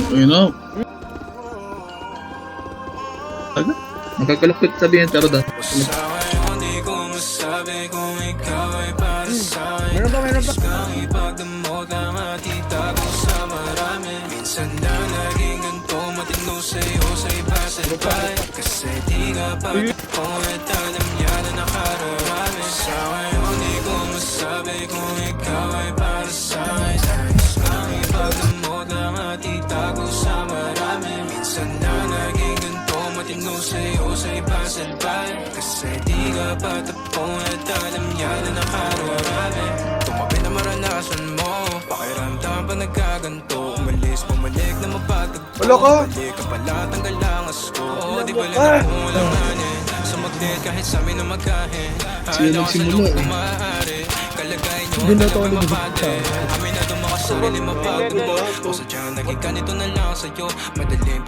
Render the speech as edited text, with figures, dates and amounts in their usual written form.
Ina. Taga? Nagkakalapit sabihin pero doon. Meron pa. Minsan na naging ganito, matino sa'yo sa iba sa ibay. Kasi di ka pa kung at alam niya na nakararami. Sa ngayon di ko masabi kung ikaw ay para sa'kin. Nais kang ipagdamot lang at itago sa marami. Minsan na naging ganito, matino sa'yo sa iba sa ibay. Kasi di ka pa tapong at alam niya na nakararami. Tumabi na maranasan mo, pakiramdam pa nagkaganto. Umalis, bumalik na mapagtagpo. Wala ka? Balik ka pala, tanggal lang asko. Di balik ako lang anin. Sumaglit kahit sa amin na magkahin. Hahal ako sa loob kung maaari. Kalagay nyo na lang mapate. Amin na dumakas sa sarili mapagtagpo. O sadyang naging ganito na lang sa'yo. Madaling